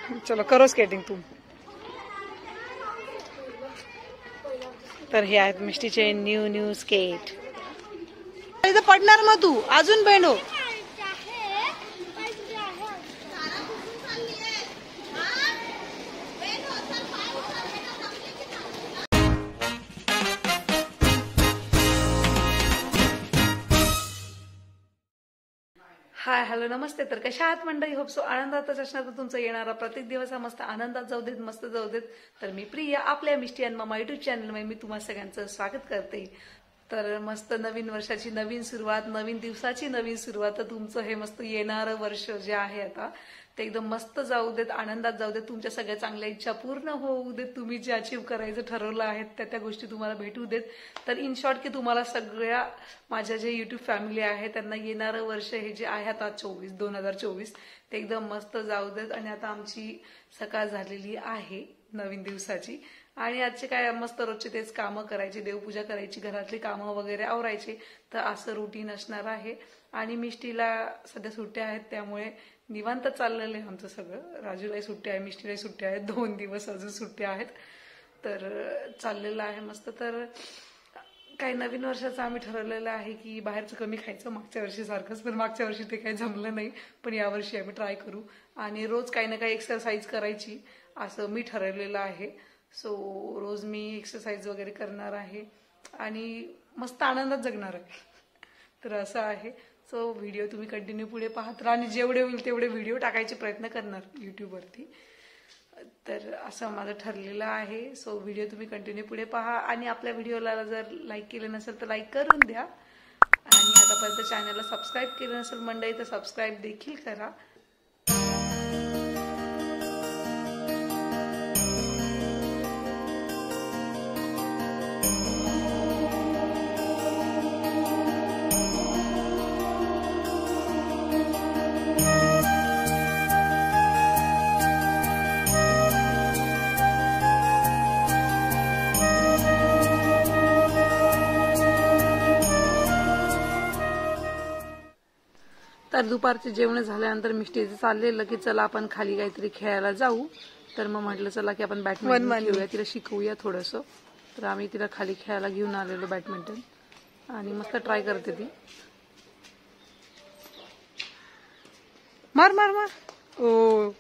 चलो करो स्केटिंग तुम। तर हे आहेत मिष्टीचे न्यू स्केट। इथं पडणार मग तू अजून बेंडो। हाय हॅलो नमस्ते। तर कशा आहात मंडळी? होप सो आनंदातच असणार। तर तुमचा येणारा प्रत्येक दिवस हा मस्त आनंदात जाऊ देत, मस्त जाऊ देत। तर मी प्रिया आपल्या मिष्टी अँड मामा युट्यूब चॅनलमध्ये मी तुम्हा सगळ्यांचं स्वागत करते। तर मस्त नवीन वर्षाची नवीन सुरुवात, नवीन दिवसाची नवीन सुरुवात। तर तुमचं हे मस्त येणारं वर्ष जे आहे आता ते एकदम मस्त जाऊ देत, आनंदात जाऊ देत। तुमच्या सगळ्या चांगल्या इच्छा पूर्ण होऊ देत। तुम्ही जे अचीव करायचं ठरवलं आहे त्या गोष्टी तुम्हाला भेटू देत। तर इन शॉर्ट की तुम्हाला सगळ्या माझ्या जे युट्यूब फॅमिली आहे त्यांना येणारं वर्ष हे जे आहे आता 2024 ते एकदम मस्त जाऊ देत। आणि आता आमची सकाळ झालेली आहे नवीन दिवसाची आणि आजचे काय मस्त रोजचे तेच कामं करायचे, देवपूजा करायची, घरातली कामं वगैरे आवरायची। तर असं रुटीन असणार आहे। आणि मिष्टीला सध्या सुट्ट्या आहेत त्यामुळे निवांत चाललेलं आहे आमचं सगळं। राजूलाही सुट्ट्या आहे, मिष्टीलाही सुट्ट्या आहेत, 2 दिवस अजून सुट्ट्या आहेत। तर चाललेलं आहे मस्त। तर काही नवीन वर्षाचं आम्ही ठरवलेलं आहे की बाहेरचं कमी खायचं, मागच्या वर्षी सारखंच। पण मागच्या वर्षी ते काही जमलं नाही, पण यावर्षी आम्ही ट्राय करू। आणि रोज काही ना काही एक्सरसाइज करायची असं मी ठरवलेलं आहे। सो रोज मी एक्सरसाइज वगैरे करणार आहे आणि मस्त आनंदात जगणार आहे। तर असं आहे। सो व्हिडिओ तुम्ही कंटिन्यू पुढे पाहत राहा आणि जेवढे होईल तेवढे व्हिडिओ टाकायचे प्रयत्न करणार युट्यूबवरती। तर असं माझं ठरलेलं आहे। सो व्हिडिओ तुम्ही कंटिन्यू पुढे पहा आणि आपल्या व्हिडिओला जर लाईक केलं नसेल तर लाईक करून द्या आणि आतापर्यंत चॅनलला सबस्क्राईब केलं नसेल मंडळी तर सबस्क्राईब देखील करा। तर दुपारचे जेवण झाल्यानंतर मिष्टीचं चाललेलं की चला आपण खाली काहीतरी खेळायला जाऊ। तर मग म्हटलं चला की आपण बॅडमिंटन खेळूया, तिला शिकवूया थोडंसं। तर आम्ही तिला खाली खेळायला घेऊन आलेलो बॅडमिंटन आणि मस्त ट्राय करते ती। मार मार मार। ओ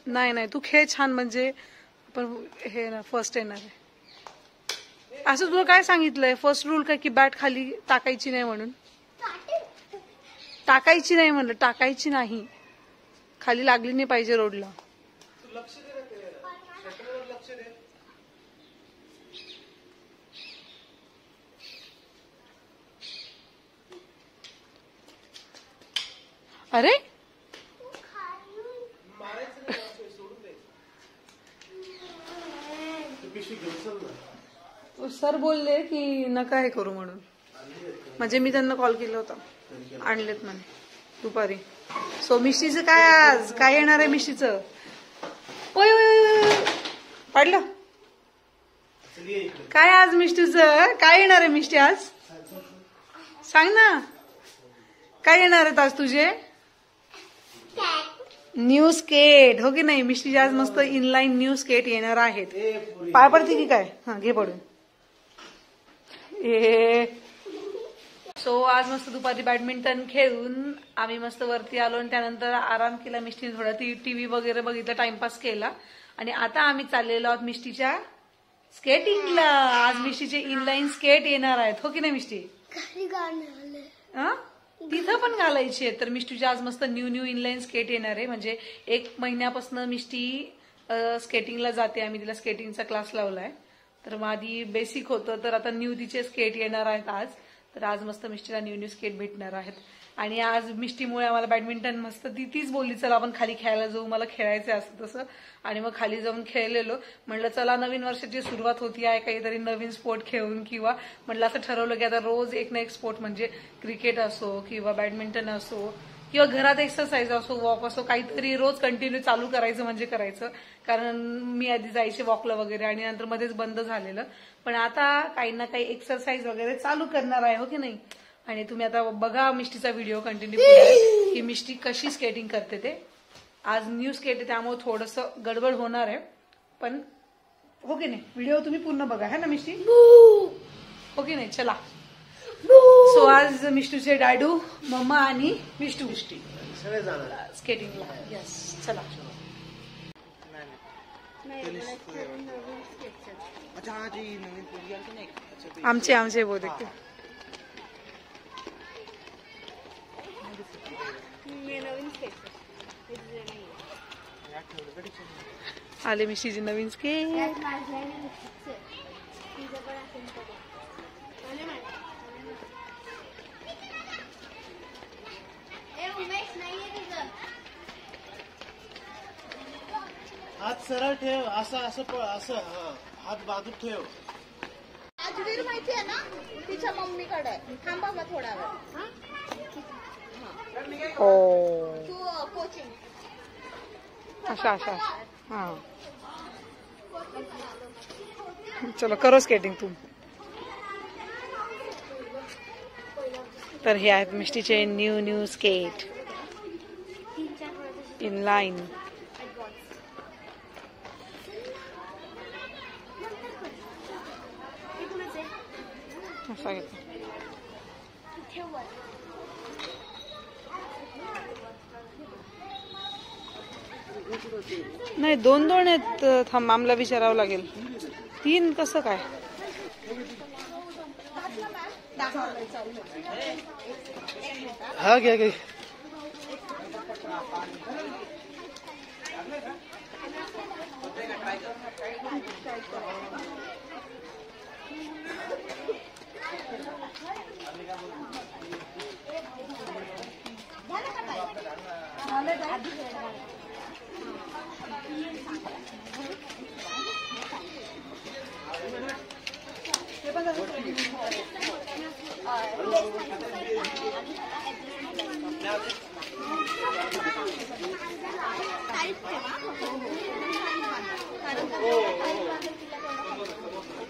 नाही तू खेळ छान, म्हणजे आपण हे ना फर्स्ट येणार आहे। असं तुला काय सांगितलंय? फर्स्ट रूल काय की बॅट खाली टाकायची नाही म्हणून। टाकायची नाही म्हणलं, टाकायची नाही, खाली लागली नाही पाहिजे रोडला। अरे सर बोलले की नका हे करू म्हणून, म्हणजे मी त्यांना कॉल केला होता, आणलेत म्हणे दुपारी। सो मिष्टीचं काय आज काय येणार आहे? मिष्टीचं पडलं काय आज? मिष्टीचं काय येणार आहे? मिष्टी आज सांग ना, काय येणार आहेत आज तुझे? न्यू स्केट हो की नाही? मिष्टीचे आज मस्त इनलाईन न्यू स्केट येणार आहेत। पाय पडते की काय? हा घे पडून। सो आज मस्त दुपारी बॅडमिंटन खेळून आम्ही मस्त वरती आलो आणि त्यानंतर आराम केला। मिष्टीने थोडा टीव्ही वगैरे बघितला, टाइमपास केला आणि आता आम्ही चाललेलो आहोत मिष्टीच्या स्केटिंगला। आज मिष्टीचे इनलाईन स्केट येणार आहेत हो की नाही मिष्टी? तिथं पण घालायची आहे। तर मिष्टीचे आज मस्त न्यू इनलाईन स्केट येणार आहे। म्हणजे 1 महिन्यापासून मिष्टी स्केटिंगला जाते, आम्ही तिला स्केटिंगचा क्लास लावलाय। तर मग आधी बेसिक होतं, तर आता न्यू तिचे स्केट येणार आहेत आज। तर आज मस्त मिष्टीला न्यू स्केट भेटणार आहेत आणि आज मिष्टीमुळे आम्हाला बॅडमिंटन मस्त तीच बोलली चला आपण खाली खेळायला जाऊ, मला खेळायचं असं तसं। आणि मग खाली जाऊन खेळलेलो। म्हणलं चला नवीन वर्षाची सुरुवात होती आहे, काहीतरी नवीन स्पोर्ट खेळून, किंवा म्हटलं असं ठरवलं की आता रोज एक ना एक स्पोर्ट, म्हणजे क्रिकेट असो किंवा बॅडमिंटन असो किंवा घरात एक्सरसाइज असो, वॉक असो, काहीतरी रोज कंटिन्यू चालू करायचं म्हणजे करायचं। कारण मी आधी जायचे वॉकला वगैरे आणि नंतर मध्येच बंद झालेलं, पण आता काही ना काही एक्सरसाइज वगैरे चालू करणार आहे हो की नाही? आणि तुम्ही आता बघा मिष्टीचा व्हिडिओ कंटिन्यू की मिष्टी कशी स्केटिंग करते ते। आज न्यू स्केट आहे त्यामुळे थोडंसं गडबड होणार आहे, पण हो की नाही, व्हिडिओ तुम्ही पूर्ण बघा है ना मिष्टी, हो की नाही. चला, सो आज मिष्टूचे डाडू, मम्मा आणि मिष्टू सगळे जाणार स्केटिंगला. यस, चला. अच्छा हा जी नवीन पिढी आली नाही आमचे बहुतेक आले मिशीची नवीन स्केट. हात सरळ ठेव, असं असं असं, हा हात बाजूत ठेव. राजवीर माहिती आहे ना, तिच्या मम्मीकडे. थांबा मग थोडा वेळ. तू कोचिंग अशा हा. चलो करो स्केटिंग तुम. तर हे आहेत मिष्टीचे न्यू स्केट इन लाईन. नाही, दोन आहेत. थांब, आम्हाला विचारावं लागेल. 3 कसं काय. हा घ्या घ्या.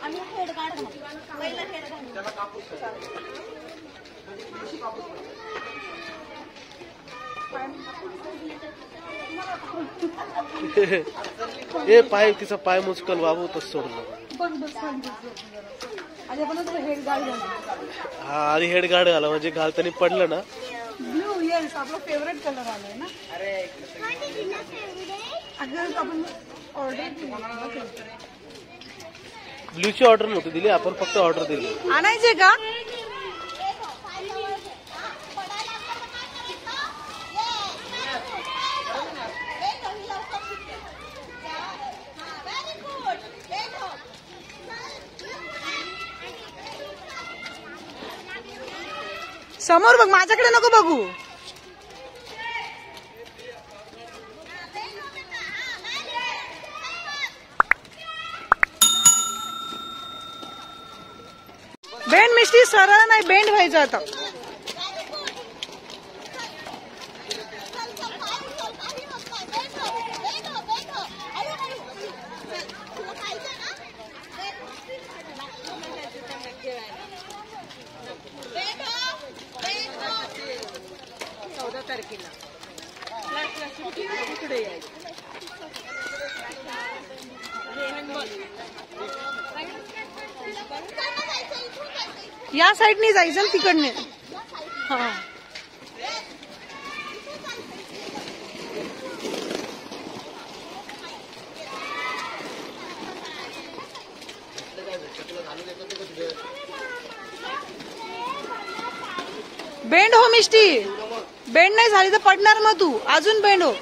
आणि हेड गार्ड पहिला हेड ए पाय, तिचा पाय मुचकल बाबू, तस सोडून हा आधी हेड गार्ड घाला, म्हणजे घालताना पडलं ना. ब्लू, येस, आपला फेवरेट कलर आलाय ना. अगर आपण ऑर्डर ब्ल्यूची ऑर्डर नव्हती दिली आपण, फक्त ऑर्डर दिली. आणायचे का. समोर बघ, माझ्याकडे नको बघू. बेंड मिष्टी, सरळ नाही, बेंड व्हायचं आता. या साईडने जायचं ना, तिकडने. हा, बेंड हो मिष्टी, बेंड नाही झाली तर पडणार मग तू. अजून बेंड हो.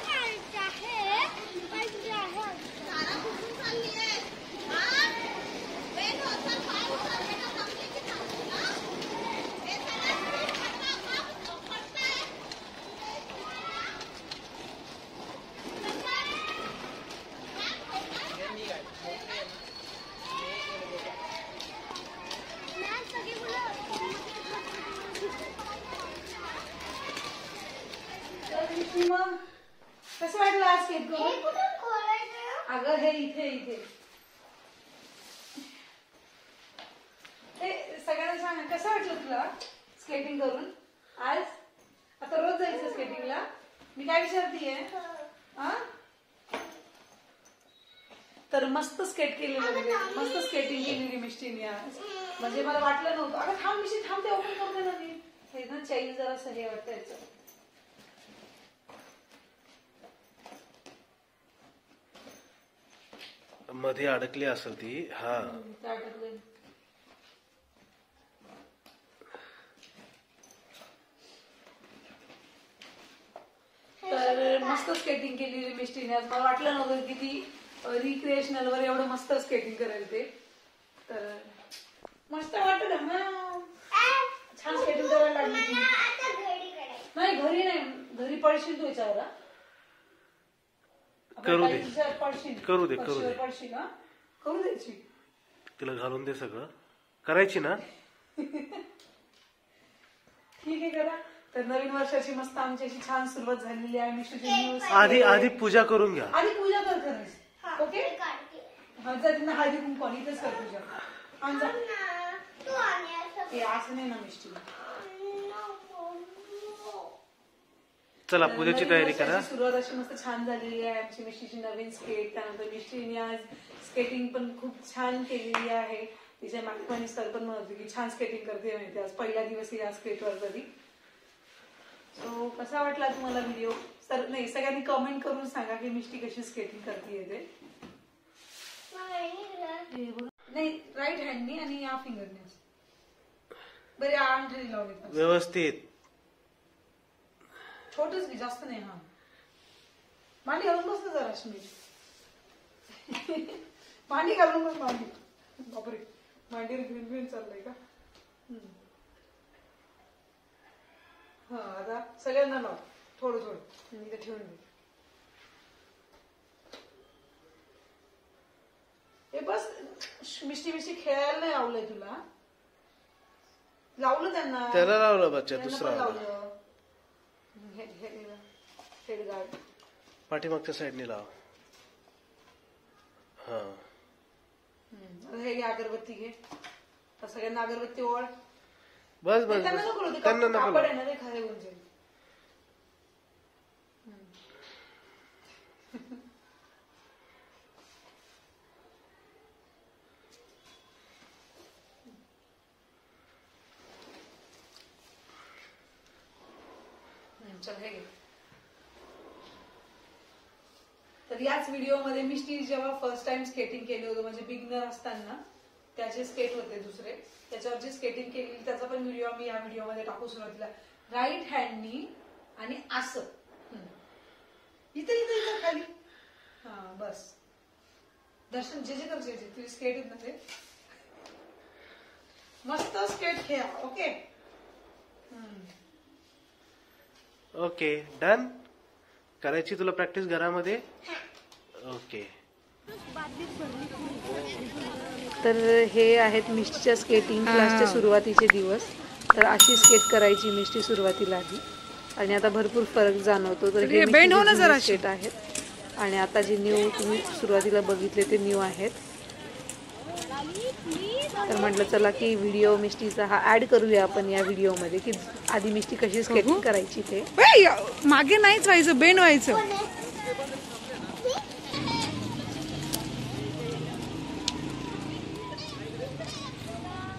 कसं वाटलं आज स्केट करून. अगं हे इथे सगळ्यांना सांग, कसं वाटलं तुला स्केटिंग करून आज. आता रोज जायचं स्केटिंगला. मी काय विचारतीये, तर मस्त स्केट केलेलं वगैरे, मस्त स्केटिंग केलेली मिष्टीने आज. म्हणजे मला वाटलं नव्हतं. अगं थांब मिष्टी, थांब, ते ओपन करते ना मी. हे ना चैन जरा असं हे वाटतं याचं. मध्ये अडकली असेल ती. हा अडकले. तर मस्त स्केटिंग केलेली मिष्टीने आज. मला वाटलं नव्हतं की ती रिक्रिएशनल वर एवढं मस्त स्केटिंग करेल ते. तर मस्त वाटत ना, छान स्केटिंग करायला लागली ती. नाही घरी नाही, घरी पडशील तू याच्यावर. करू दे, पडशील, करू दे, करू दे. पडशील. हा करू द्यायची, तिला घालून दे, सगळं करायची ना. ठीक आहे करा. तर नवीन वर्षाची मस्त आमची अशी छान सुरुवात झालेली आहे. मिष्टीची न्यूज आधी पूजा करून घ्या. आधी पूजा कर खरंच. ओके, हा जा तिला हळदी कुंकू आणि इथेच कर पूजा. आणि जा. असं नाही ना मिष्टी. चला पूजेची तयारी करा. सुरुवात अशी मस्त छान झालेली आहे आमची मिष्टीची नवीन स्केट. त्यानंतर मिष्टीने आज स्केटिंग पण खूप छान केलेली आहे. तिच्या मागणी सर पण म्हणत होती की छान स्केटिंग करते माहिती. आज पहिला दिवस या स्केटवर तरी. सो कसा वाटला तुम्हाला व्हिडिओ? नाही, सगळ्यांनी कमेंट करून सांगा की मिष्टी कशी स्केटिंग करते ते. नाही, राईट हँडनी आणि या फिंगरने बरे अंगठी लावली व्यवस्थित. छोटच की, जास्त नाही. हा मांडी घालून बस ना जरा अश्मी. मांडी घालून बस. मांडी, बापरे, मांडीवर ग्रीन ग्रीन चाललंय का? हा आता सगळ्यांना लाव थोडं थोडं. मी ठेवून दे. हे बस. मिष्टी मिष्टी खेळायला नाही लावलंय तुला? लावलं त्यांना, त्याला लावलं बच्चा. दुसरा लावलं. हेड गार्ड पाठीमागच्या साईडने लाव. हा हे घे, अगरबत्ती घे. सगळ्यांना अगरबत्ती ओळ. बस बस. त्यांना नको, त्यांना नको. कापड आहे ना ते खरे होऊन जाईल. चल हे घे. तर याच व्हिडिओमध्ये मिष्टी जेव्हा फर्स्ट टाइम स्केटिंग केलं होतं, म्हणजे बिगनर असताना त्याचे स्केट होते दुसरे, त्याच्यावर जी स्केटिंग केली त्याचा पण व्हिडिओ आम्ही या व्हिडिओमध्ये टाकू. सुरुवातीला राईट हँडनी आणि असं इथे इथे इथे खाली. हा बस. दर्शन जे जे कर, जे जे तुझी स्केट आहेत ना ते मस्त स्केट खेळा. Okay okay done. करायची तुला प्रॅक्टिस घरामध्ये. ओके. तर हे आहेत मिष्टीच्या स्केटिंग क्लासचे सुरुवातीचे दिवस. तर अशी स्केट करायची मिष्टी सुरुवातीला आधी, आणि आता भरपूर फरक जाणवतो. तर हे स्केट आहेत आणि आता जे न्यू तुम्ही सुरुवातीला बघितले ते न्यू आहेत. तर म्हटलं चला की व्हिडिओ मिष्टीचा हा ऍड करूया आपण या व्हिडिओमध्ये, की आधी मिष्टी कशी स्केटिंग करायची ते. मागे नाहीच व्हायचं, बेंड व्हायचं.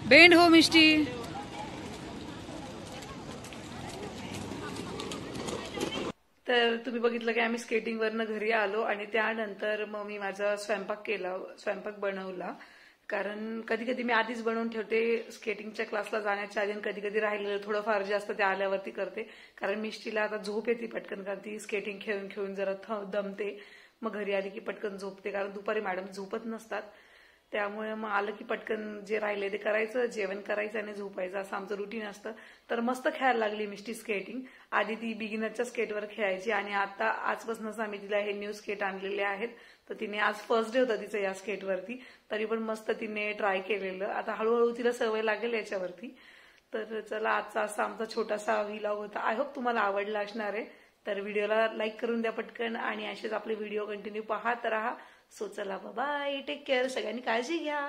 बेंड हो मिष्टी. तर तुम्ही बघितलं की आम्ही स्केटिंगवरनं घरी आलो आणि त्यानंतर मग मी माझा स्वयंपाक बनवला. कारण कधी कधी मी आधीच बनवून ठेवते स्केटिंगच्या क्लासला जाण्याच्या आधी, कधी कधी राहिलेलं थोडंफार जास्त ते आल्यावरती करते. कारण मिष्टीला आता झोप येते पटकन, कारण ती स्केटिंग खेळून खेळून जरा दमते. मग घरी आली की पटकन झोपते, कारण दुपारी मॅडम झोपत नसतात. त्यामुळे मग आलं की पटकन जे राहिले ते करायचं, जेवण करायचं आणि झोपायचं, असं आमचं रुटीन असतं. तर मस्त खेळायला लागली मिष्टी स्केटिंग. आधी ती बिगिनरच्या स्केटवर खेळायची आणि आता आजपासूनच आम्ही तिला हे न्यू स्केट आणलेले आहेत. तर तिने आज फर्स्ट डे होता तिचं या स्केटवरती, तरी पण मस्त तिने ट्राय केलेलं. आता हळूहळू तिला सवय लागेल याच्यावरती. तर चला, आजचा असा आमचा छोटासा व्लॉग होता. आय होप तुम्हाला आवडला असणार आहे. तर व्हिडिओला लाईक करून द्या पटकन आणि असेच आपले व्हिडिओ कंटिन्यू पाहत राहा. सो चला, बाय, टेक केअर. सगळ्यांनी काळजी घ्या.